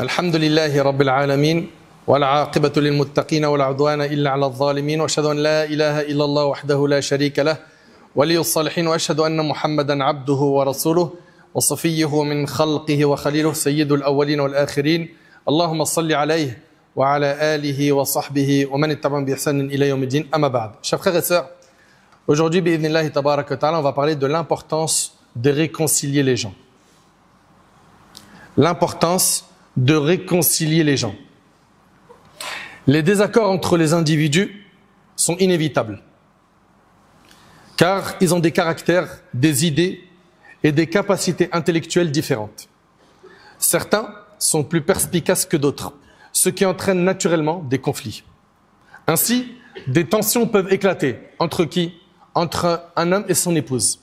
الحمد لله رب العالمين والعاقبة للمتقين ولا عدوان إلا على الظالمين وأشهد أن لا إله إلا الله وحده لا شريك له ولي الصالحين وأشهد أن محمدا عبده ورسوله وصفيه من خلقه وخليله سيد الأولين والآخرين اللهم صل عليه وعلى آله وصحبه ومن اتبعهم بإحسان إلى يوم الدين أما بعد. Chers frères et sœurs, aujourd'hui, bi'idhnillahi tabarak wa ta'ala, on va parler de l'importance de réconcilier les gens. L'importance de réconcilier les gens. Les désaccords entre les individus sont inévitables, car ils ont des caractères, des idées et des capacités intellectuelles différentes. Certains sont plus perspicaces que d'autres, ce qui entraîne naturellement des conflits. Ainsi, des tensions peuvent éclater. Entre qui? Entre un homme et son épouse.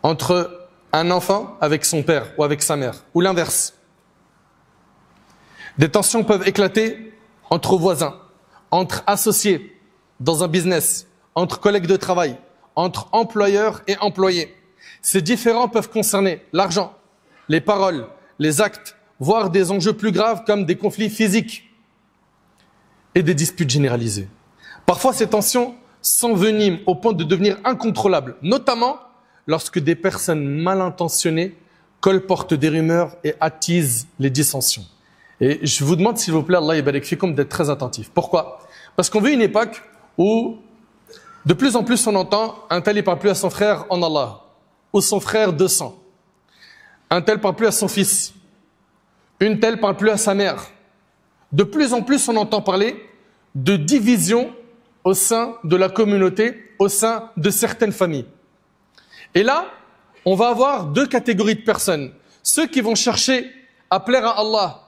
Entre un enfant avec son père ou avec sa mère, ou l'inverse. Des tensions peuvent éclater entre voisins, entre associés dans un business, entre collègues de travail, entre employeurs et employés. Ces différends peuvent concerner l'argent, les paroles, les actes, voire des enjeux plus graves comme des conflits physiques et des disputes généralisées. Parfois, ces tensions s'enveniment au point de devenir incontrôlables, notamment lorsque des personnes mal intentionnées colportent des rumeurs et attisent les dissensions. Et je vous demande, s'il vous plaît, Allah yabarak fikum, d'être très attentif. Pourquoi? Parce qu'on vit une époque où de plus en plus on entend un tel ne parle plus à son frère en Allah, ou son frère de sang. Un tel parle plus à son fils. Une telle parle plus à sa mère. De plus en plus on entend parler de division au sein de la communauté, au sein de certaines familles. Et là, on va avoir deux catégories de personnes. Ceux qui vont chercher à plaire à Allah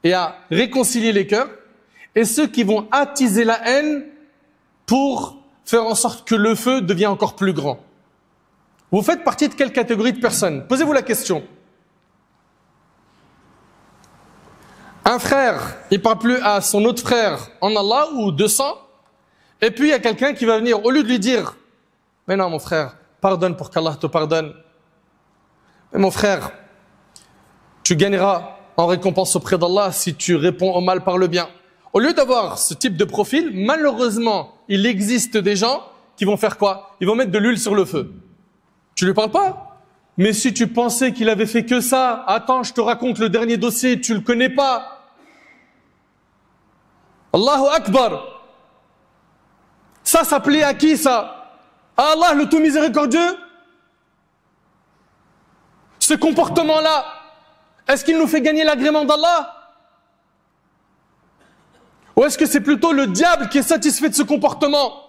et à réconcilier les cœurs, et ceux qui vont attiser la haine pour faire en sorte que le feu devienne encore plus grand. Vous faites partie de quelle catégorie de personnes? Posez-vous la question. Un frère, il ne parle plus à son autre frère en Allah ou de sang, et puis il y a quelqu'un qui va venir, au lieu de lui dire « Mais non mon frère, pardonne pour qu'Allah te pardonne. Mais mon frère, tu gagneras en récompense auprès d'Allah si tu réponds au mal par le bien. » Au lieu d'avoir ce type de profil, malheureusement, il existe des gens qui vont faire quoi? Ils vont mettre de l'huile sur le feu. Tu lui parles pas? Mais si tu pensais qu'il avait fait que ça, attends, je te raconte le dernier dossier, tu le connais pas. Allahu Akbar. Ça plaît à qui ça? À Allah, le tout miséricordieux? Ce comportement-là, est-ce qu'il nous fait gagner l'agrément d'Allah? Ou est-ce que c'est plutôt le diable qui est satisfait de ce comportement?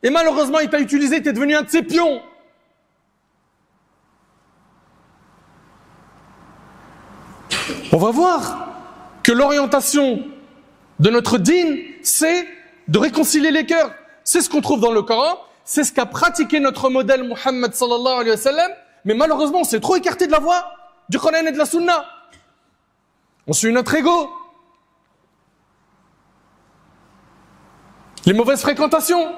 Et malheureusement, il t'a utilisé, tu es devenu un de ses pions. On va voir que l'orientation de notre dîn, c'est de réconcilier les cœurs. C'est ce qu'on trouve dans le Coran, c'est ce qu'a pratiqué notre modèle Muhammad sallallahu alayhi wa sallam, mais malheureusement, on s'est trop écarté de la voie du Coran et de la Sunna. On suit notre ego. Les mauvaises fréquentations.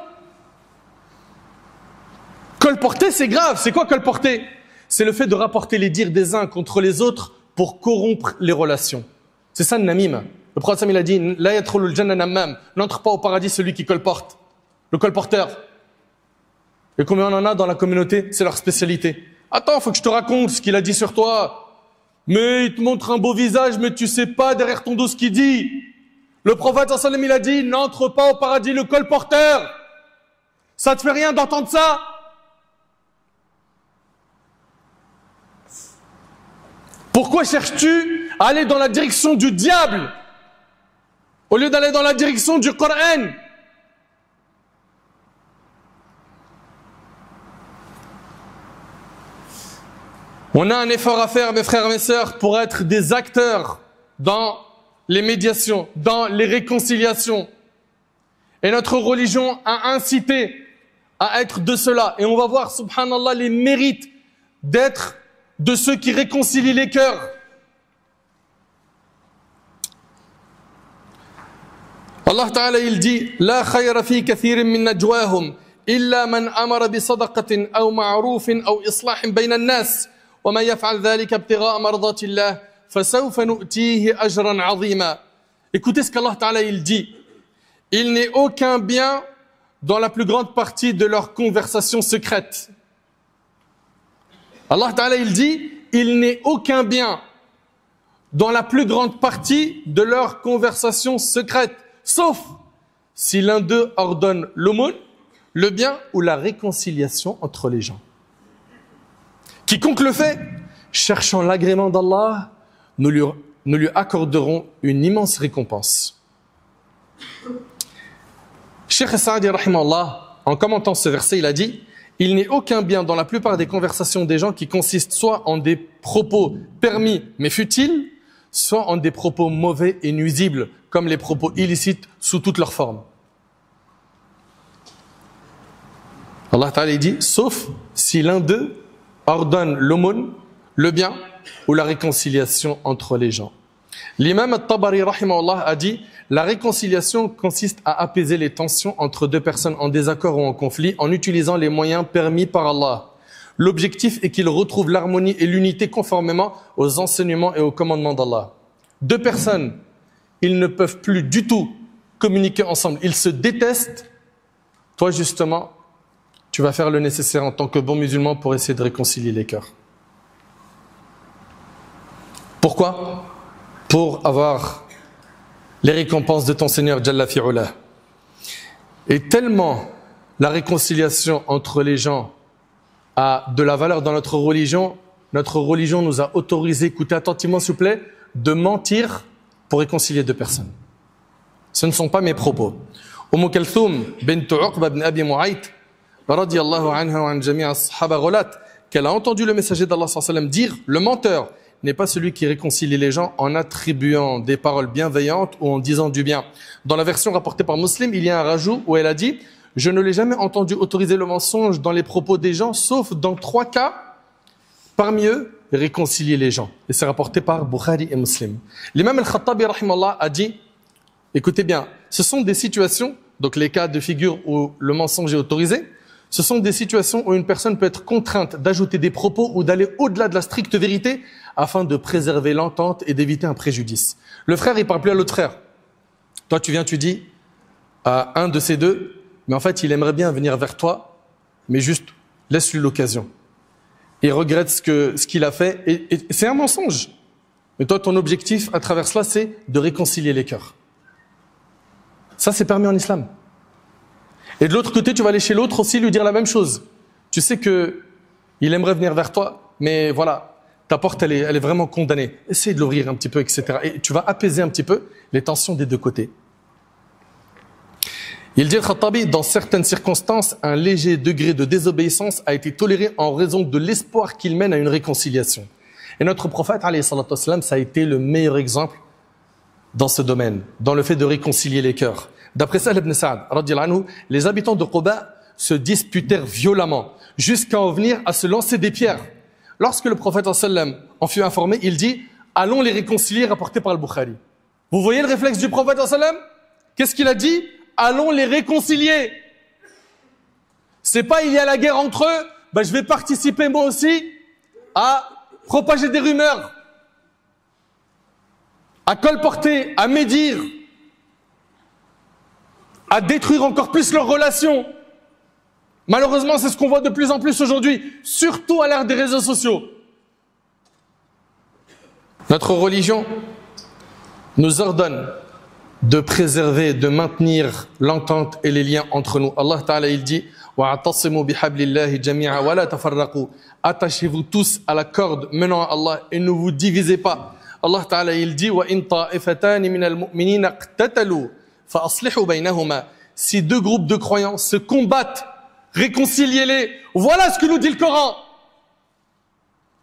Colporter, c'est grave. C'est quoi colporter? C'est le fait de rapporter les dires des uns contre les autres pour corrompre les relations. C'est ça le namim. Le prophète il a dit la yadkhulul janna namam, n'entre pas au paradis celui qui colporte, le colporteur. Et combien on en a dans la communauté? C'est leur spécialité. Attends, faut que je te raconte ce qu'il a dit sur toi. Mais il te montre un beau visage, mais tu sais pas derrière ton dos ce qu'il dit. Le prophète sallam il a dit n'entre pas au paradis le colporteur. Ça te fait rien d'entendre ça? Pourquoi cherches-tu à aller dans la direction du diable au lieu d'aller dans la direction du Coran? On a un effort à faire, mes frères et mes sœurs, pour être des acteurs dans les médiations, dans les réconciliations. Et notre religion a incité à être de cela. Et on va voir, subhanallah, les mérites d'être de ceux qui réconcilient les cœurs. Allah Ta'ala il dit La khayra fi kathirin min najwahum illa man amara bi sadaqatin aw ma'rufin aw islahin bayna an-nas wa man yaf'al dhalika ibtigha'a mardati Allah فَسَوْفَ نُؤْتِيهِ أَجْرًا عَظِيمًا. Écoutez ce qu'Allah Ta'ala il dit. Il n'est aucun bien dans la plus grande partie de leur conversation secrète. Allah Ta'ala il dit, il n'est aucun bien dans la plus grande partie de leur conversation secrète, sauf si l'un d'eux ordonne l'aumône, le bien ou la réconciliation entre les gens. Quiconque le fait, cherchant l'agrément d'Allah, nous lui accorderons une immense récompense. Cheikh Saadi, rahimahullah, en commentant ce verset, il a dit « Il n'est aucun bien dans la plupart des conversations des gens qui consistent soit en des propos permis mais futiles, soit en des propos mauvais et nuisibles, comme les propos illicites sous toutes leurs formes. » Allah Ta'ala dit « Sauf si l'un d'eux ordonne l'aumône, le bien ou la réconciliation entre les gens. » L'imam al-Tabari rahimahullah a dit « La réconciliation consiste à apaiser les tensions entre deux personnes en désaccord ou en conflit en utilisant les moyens permis par Allah. L'objectif est qu'ils retrouvent l'harmonie et l'unité conformément aux enseignements et aux commandements d'Allah. Deux personnes, ils ne peuvent plus du tout communiquer ensemble, ils se détestent. Toi justement, tu vas faire le nécessaire en tant que bon musulman pour essayer de réconcilier les cœurs. Pourquoi ? Pour avoir les récompenses de ton Seigneur Jalla fi'ula. Et tellement la réconciliation entre les gens a de la valeur dans notre religion nous a autorisé, écoutez attentivement s'il vous plaît, de mentir pour réconcilier deux personnes. Ce ne sont pas mes propos. Kalthoum bint Uqba ibn Abi Mu'ayt radiyallahu anha wa an jami' as-sahaba relat qu'elle a entendu le messager d'Allah sallallahu alayhi wa sallam dire « Le menteur n'est pas celui qui réconcilie les gens en attribuant des paroles bienveillantes ou en disant du bien. » Dans la version rapportée par Muslim, il y a un rajout où elle a dit « Je ne l'ai jamais entendu autoriser le mensonge dans les propos des gens, sauf dans 3 cas, parmi eux, réconcilier les gens. » Et c'est rapporté par Bukhari et Muslim. L'imam al-Khattabi rahimallah a dit « Écoutez bien, ce sont des situations, donc les cas de figure où le mensonge est autorisé, ce sont des situations où une personne peut être contrainte d'ajouter des propos ou d'aller au-delà de la stricte vérité afin de préserver l'entente et d'éviter un préjudice. Le frère, il parle plus à l'autre frère. Toi, tu viens, tu dis à un de ces deux, mais en fait, il aimerait bien venir vers toi, mais juste laisse-lui l'occasion. Il regrette ce qu'il a fait, et c'est un mensonge. Mais toi, ton objectif à travers cela, c'est de réconcilier les cœurs. Ça, c'est permis en islam. Et de l'autre côté, tu vas aller chez l'autre aussi lui dire la même chose. Tu sais que il aimerait venir vers toi, mais voilà, ta porte, elle est vraiment condamnée. Essaye de l'ouvrir un petit peu, etc. Et tu vas apaiser un petit peu les tensions des deux côtés. Il dit Khattabi, dans certaines circonstances, un léger degré de désobéissance a été toléré en raison de l'espoir qu'il mène à une réconciliation. Et notre prophète, alayhi salatu wassalam, ça a été le meilleur exemple dans ce domaine, dans le fait de réconcilier les cœurs. D'après Sahl ibn Sa'd, radiyallahu anhu, les habitants de Quba se disputèrent violemment, jusqu'à en venir à se lancer des pierres. Lorsque le prophète sallam en fut informé, il dit « Allons les réconcilier », rapporté par le Bukhari. Vous voyez le réflexe du prophète sallam? Qu'est-ce qu'il a dit? Allons les réconcilier. C'est pas il y a la guerre entre eux, ben je vais participer moi aussi à propager des rumeurs, à colporter, à médire, à détruire encore plus leurs relations. Malheureusement, c'est ce qu'on voit de plus en plus aujourd'hui, surtout à l'ère des réseaux sociaux. Notre religion nous ordonne de préserver, de maintenir l'entente et les liens entre nous. Allah Ta'ala, il dit « Wa'atasimu bihablillahi jami'a wa la tafarraqu » Attachez-vous tous à la corde menant à Allah et ne vous divisez pas. Allah Ta'ala, il dit « Wa in ta'ifatani minal mu'minina iqtatalu fa aslihu baynahuma » Si deux groupes de croyants se combattent, réconciliez-les. Voilà ce que nous dit le Coran.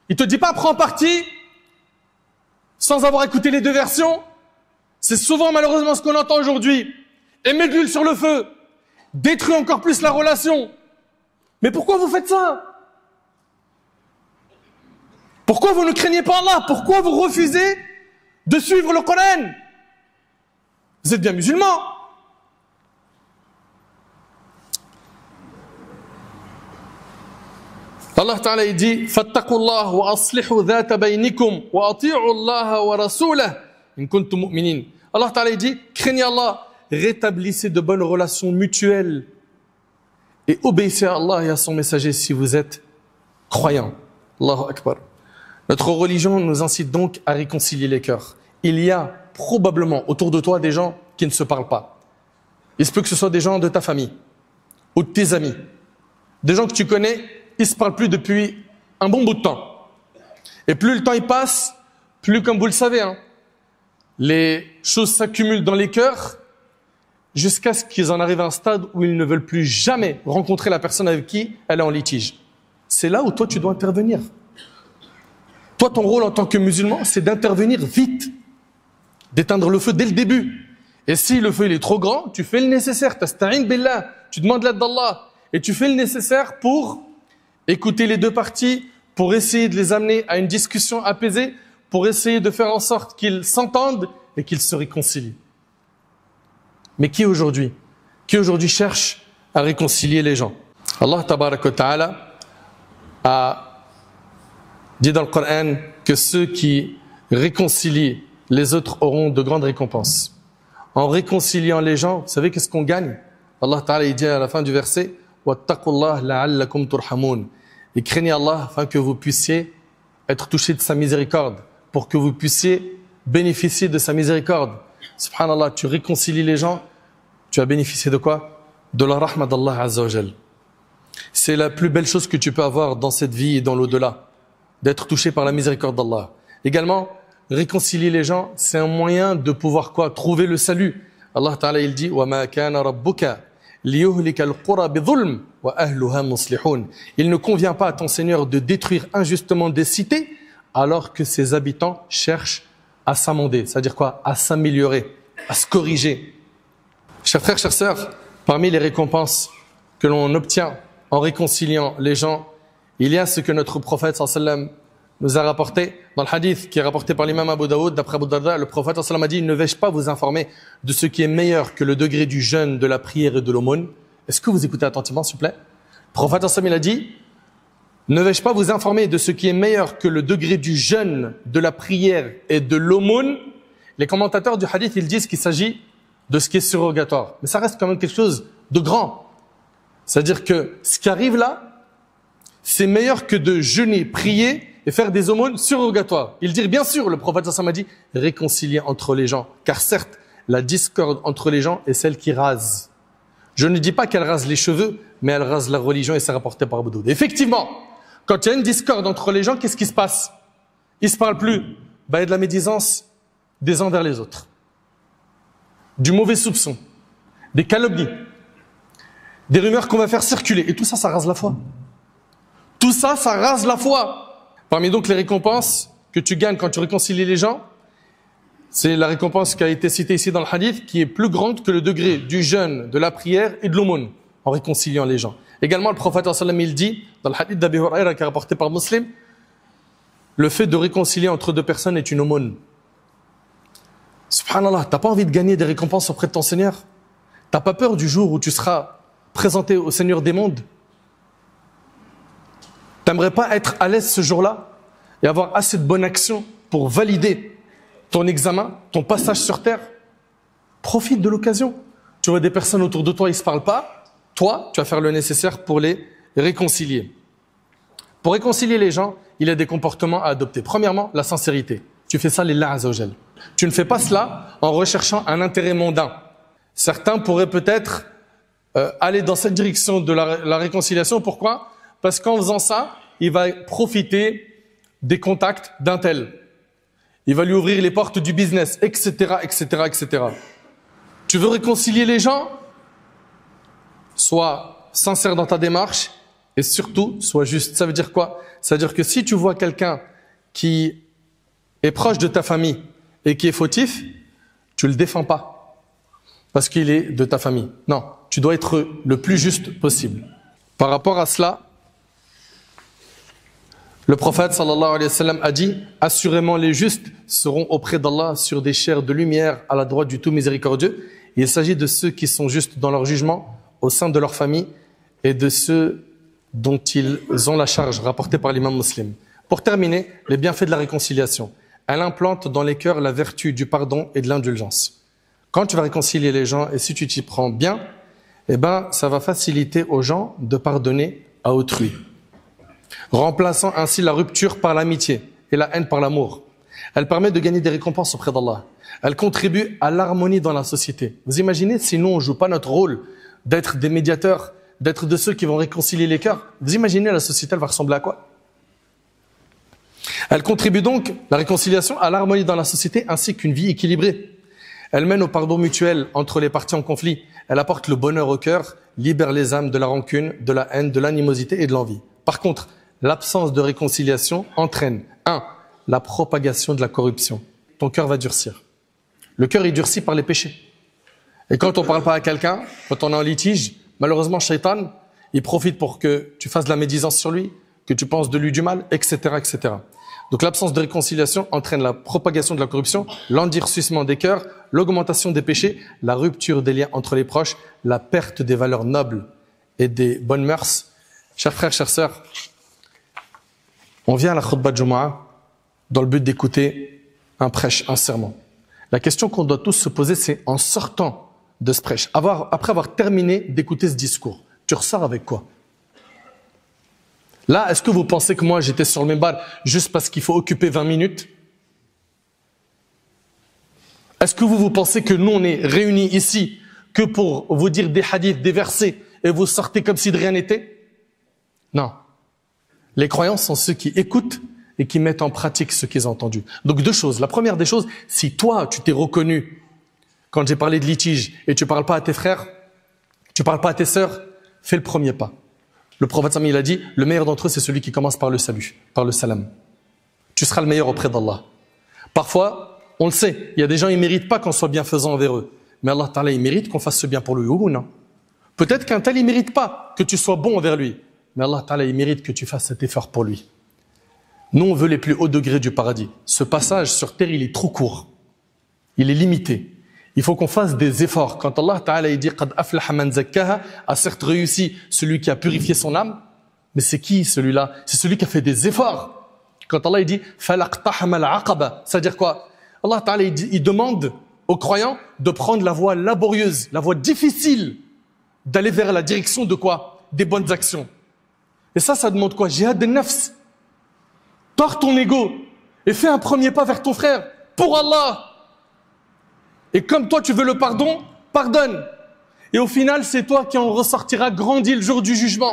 Il te dit pas prends parti sans avoir écouté les deux versions. C'est souvent malheureusement ce qu'on entend aujourd'hui. Et mets de l'huile sur le feu. Détruis encore plus la relation. Mais pourquoi vous faites ça? Pourquoi vous ne craignez pas Allah? Pourquoi vous refusez de suivre le Coran? Vous êtes bien musulmans. Allah Ta'ala il dit Fattaqullah wa aslihu dhata baynikum wa ati'u Allah wa rasulahu in kuntum mu'minin. Allah Ta'ala il dit craignez Allah, rétablissez de bonnes relations mutuelles et obéissez à Allah et à son messager si vous êtes croyants. Allahu Akbar. Notre religion nous incite donc à réconcilier les cœurs. Il y a probablement autour de toi des gens qui ne se parlent pas. Il se peut que ce soit des gens de ta famille ou de tes amis. Des gens que tu connais, ils ne se parlent plus depuis un bon bout de temps. Et plus le temps y passe, plus, comme vous le savez, les choses s'accumulent dans les cœurs jusqu'à ce qu'ils en arrivent à un stade où ils ne veulent plus jamais rencontrer la personne avec qui elle est en litige. C'est là où toi, tu dois intervenir. Toi, ton rôle en tant que musulman, c'est d'intervenir vite, d'éteindre le feu dès le début. Et si le feu il est trop grand, tu fais le nécessaire. Tasta'in billah, tu demandes l'aide d'Allah. Et tu fais le nécessaire pour écouter les deux parties, pour essayer de les amener à une discussion apaisée, pour essayer de faire en sorte qu'ils s'entendent et qu'ils se réconcilient. Mais qui aujourd'hui cherche à réconcilier les gens? Allah tabaraka wa ta'ala a dit dans le Coran que ceux qui réconcilient les autres auront de grandes récompenses. En réconciliant les gens, vous savez qu'est-ce qu'on gagne? Allah Ta'ala il dit à la fin du verset Wattaqullah la'allakum turhamun. Et craignez Allah afin que vous puissiez être touchés de sa miséricorde, pour que vous puissiez bénéficier de sa miséricorde. Subhanallah, tu réconcilies les gens, tu as bénéficié de quoi? De la rahma d'Allah Azza wa Jal. C'est la plus belle chose que tu peux avoir dans cette vie et dans l'au-delà, d'être touché par la miséricorde d'Allah. Également, réconcilier les gens, c'est un moyen de pouvoir quoi? Trouver le salut. Allah Ta'ala il dit وَمَا كَانَ رَبُّكَ لِيُهْلِكَ الْقُرَى بِظُلْمٍ وَأَهْلُهَا مُصْلِحُونَ. Il ne convient pas à ton Seigneur de détruire injustement des cités alors que ses habitants cherchent à s'amender, c'est-à-dire quoi? À s'améliorer, à se corriger. Chers frères, chères sœurs, parmi les récompenses que l'on obtient en réconciliant les gens, il y a ce que notre prophète sallallahu alayhi wa sallam nous a rapporté dans le hadith qui est rapporté par l'imam Abu Daoud, d'après Abu Darda, le prophète sallallahu alayhi wa sallam a dit: ne vais-je pas vous informer de ce qui est meilleur que le degré du jeûne, de la prière et de l'aumône? Est-ce que vous écoutez attentivement, s'il vous plaît? Le prophète sallallahu alayhi wa sallam il a dit: ne vais-je pas vous informer de ce qui est meilleur que le degré du jeûne, de la prière et de l'aumône? Les commentateurs du hadith, ils disent qu'il s'agit de ce qui est surrogatoire. Mais ça reste quand même quelque chose de grand. C'est-à-dire que ce qui arrive là, c'est meilleur que de jeûner, prier et faire des aumônes surrogatoires. Ils disent bien sûr, le prophète sallallahu alayhi wa sallam a dit, réconcilier entre les gens. Car certes, la discorde entre les gens est celle qui rase. Je ne dis pas qu'elle rase les cheveux, mais elle rase la religion et c'est rapporté par Abu Daoud. Effectivement, quand il y a une discorde entre les gens, qu'est-ce qui se passe? Ils ne se parlent plus. Il y a de la médisance des uns vers les autres. Du mauvais soupçon. Des calomnies. Des rumeurs qu'on va faire circuler. Et tout ça, ça rase la foi. Tout ça, ça rase la foi. Parmi donc les récompenses que tu gagnes quand tu réconcilies les gens, c'est la récompense qui a été citée ici dans le hadith, qui est plus grande que le degré du jeûne, de la prière et de l'aumône, en réconciliant les gens. Également, le prophète sallallahu alayhi wa sallam, il dit, dans le hadith d'Abi Huraira qui est rapporté par Muslim, le fait de réconcilier entre deux personnes est une aumône. Subhanallah, t'as pas envie de gagner des récompenses auprès de ton Seigneur? T'as pas peur du jour où tu seras présenté au Seigneur des mondes? T'aimerais pas être à l'aise ce jour-là et avoir assez de bonnes actions pour valider ton examen, ton passage sur terre? Profite de l'occasion. Tu vois des personnes autour de toi, ils se parlent pas. Toi, tu vas faire le nécessaire pour les réconcilier. Pour réconcilier les gens, il y a des comportements à adopter. Premièrement, la sincérité. Tu fais ça lillah azza wa jal. Tu ne fais pas cela en recherchant un intérêt mondain. Certains pourraient peut-être aller dans cette direction de la réconciliation. Pourquoi? Parce qu'en faisant ça, il va profiter des contacts d'un tel. Il va lui ouvrir les portes du business, etc., etc., etc. Tu veux réconcilier les gens? Sois sincère dans ta démarche et surtout, sois juste. Ça veut dire quoi? Ça veut dire que si tu vois quelqu'un qui est proche de ta famille et qui est fautif, tu le défends pas parce qu'il est de ta famille. Non, tu dois être le plus juste possible. Par rapport à cela, le prophète sallallahu alayhi wa sallam a dit: assurément les justes seront auprès d'Allah sur des chairs de lumière à la droite du tout miséricordieux. Et il s'agit de ceux qui sont justes dans leur jugement au sein de leur famille et de ceux dont ils ont la charge, rapportée par l'imam Muslim. Pour terminer, les bienfaits de la réconciliation. Elle implante dans les cœurs la vertu du pardon et de l'indulgence. Quand tu vas réconcilier les gens et si tu t'y prends bien, ça va faciliter aux gens de pardonner à autrui, remplaçant ainsi la rupture par l'amitié et la haine par l'amour. Elle permet de gagner des récompenses auprès d'Allah. Elle contribue à l'harmonie dans la société. Vous imaginez si nous on joue pas notre rôle d'être des médiateurs, d'être de ceux qui vont réconcilier les cœurs. Vous imaginez la société elle va ressembler à quoi? Elle contribue donc, la réconciliation, à l'harmonie dans la société ainsi qu'une vie équilibrée. Elle mène au pardon mutuel entre les parties en conflit. Elle apporte le bonheur au cœur, libère les âmes de la rancune, de la haine, de l'animosité et de l'envie. Par contre, l'absence de réconciliation entraîne 1. La propagation de la corruption. Ton cœur va durcir. Le cœur est durci par les péchés. Et quand on ne parle pas à quelqu'un, quand on est en litige, malheureusement, Shaitan, il profite pour que tu fasses de la médisance sur lui, que tu penses de lui du mal, etc., etc. Donc l'absence de réconciliation entraîne la propagation de la corruption, l'endurcissement des cœurs, l'augmentation des péchés, la rupture des liens entre les proches, la perte des valeurs nobles et des bonnes mœurs. Chers frères, chères sœurs, on vient à la khutbah de Jumu'ah dans le but d'écouter un prêche, un sermon. La question qu'on doit tous se poser, c'est en sortant de ce prêche, après avoir terminé d'écouter ce discours, tu ressors avec quoi? Là, est-ce que vous pensez que moi j'étais sur le minbar juste parce qu'il faut occuper 20 minutes? Est-ce que vous pensez que nous on est réunis ici que pour vous dire des hadiths, des versets et vous sortez comme si de rien n'était? Non. Les croyants sont ceux qui écoutent et qui mettent en pratique ce qu'ils ont entendu. Donc deux choses. La première des choses, si toi tu t'es reconnu quand j'ai parlé de litige et tu parles pas à tes frères, tu parles pas à tes sœurs, fais le premier pas. Le prophète il a dit, le meilleur d'entre eux, c'est celui qui commence par le salut, par le salam. Tu seras le meilleur auprès d'Allah. Parfois, on le sait, il y a des gens, ils méritent pas qu'on soit bienfaisant envers eux. Mais Allah Ta'ala, il mérite qu'on fasse ce bien pour lui, ou non? Peut-être qu'un tel, il mérite pas que tu sois bon envers lui. Mais Allah Ta'ala, il mérite que tu fasses cet effort pour lui. Nous, on veut les plus hauts degrés du paradis. Ce passage sur terre, il est trop court. Il est limité. Il faut qu'on fasse des efforts. Quand Allah Ta'ala dit « Qad aflaha man zakkaha » a certes réussi celui qui a purifié son âme, mais c'est qui celui-là? C'est celui qui a fait des efforts. Quand Allah dit « Falaqtahama al-aqaba » ça veut dire quoi? Allah Ta'ala il demande aux croyants de prendre la voie laborieuse, la voie difficile, d'aller vers la direction de quoi? Des bonnes actions. Et ça demande quoi? Jihad de-nafs. Tords ton ego et fais un premier pas vers ton frère pour Allah. Et comme toi tu veux le pardon, pardonne. Et au final, c'est toi qui en ressortiras grandi le jour du jugement.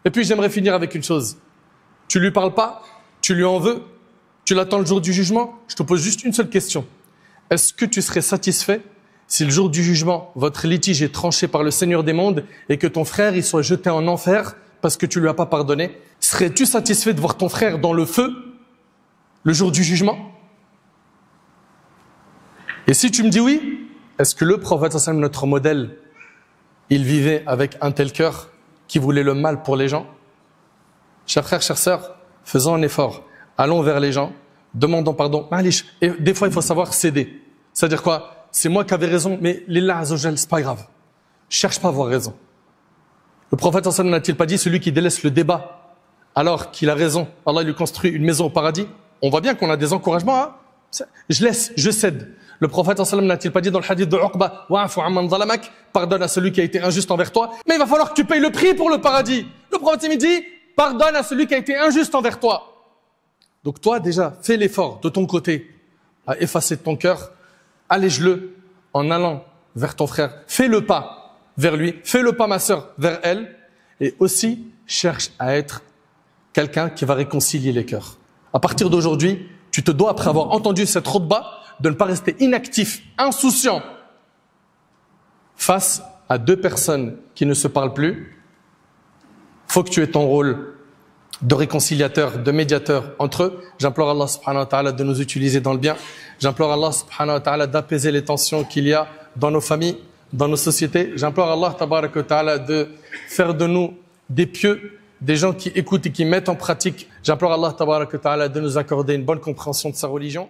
Et puis j'aimerais finir avec une chose. Tu lui parles pas, tu lui en veux, tu l'attends le jour du jugement. Je te pose juste une seule question. Est-ce que tu serais satisfait si le jour du jugement, votre litige est tranché par le Seigneur des mondes et que ton frère il soit jeté en enfer parce que tu lui as pas pardonné? Serais-tu satisfait de voir ton frère dans le feu le jour du jugement? Et si tu me dis oui, est-ce que le prophète, notre modèle, il vivait avec un tel cœur qui voulait le mal pour les gens? Chers frères, chères sœurs, faisons un effort. Allons vers les gens, demandons pardon. Et des fois, il faut savoir céder. C'est-à-dire quoi? C'est moi qui avais raison, mais l'Illah Azzawajal, c'est pas grave. Cherche pas à avoir raison. Le prophète n'a-t-il pas dit celui qui délaisse le débat alors qu'il a raison, Allah lui construit une maison au paradis? On voit bien qu'on a des encouragements. Hein? Je laisse, je cède. Le prophète n'a-t-il pas dit dans le hadith de Uqba, wa'fu amman zalamak, pardonne à celui qui a été injuste envers toi, mais il va falloir que tu payes le prix pour le paradis. Le prophète me dit, pardonne à celui qui a été injuste envers toi. Donc toi déjà, fais l'effort de ton côté à effacer de ton cœur, allège-le en allant vers ton frère, fais le pas vers lui, fais le pas ma sœur vers elle, et aussi cherche à être quelqu'un qui va réconcilier les cœurs. À partir d'aujourd'hui, tu te dois, après avoir entendu cette khutbah, de ne pas rester inactif, insouciant face à deux personnes qui ne se parlent plus. Il faut que tu aies ton rôle de réconciliateur, de médiateur entre eux. J'implore Allah subhanahu wa ta'ala de nous utiliser dans le bien. J'implore Allah subhanahu wa ta'ala d'apaiser les tensions qu'il y a dans nos familles, dans nos sociétés. J'implore Allah tabarak wa ta'ala de faire de nous des pieux, des gens qui écoutent et qui mettent en pratique. J'implore Allah tabarak wa ta'ala de nous accorder une bonne compréhension de sa religion.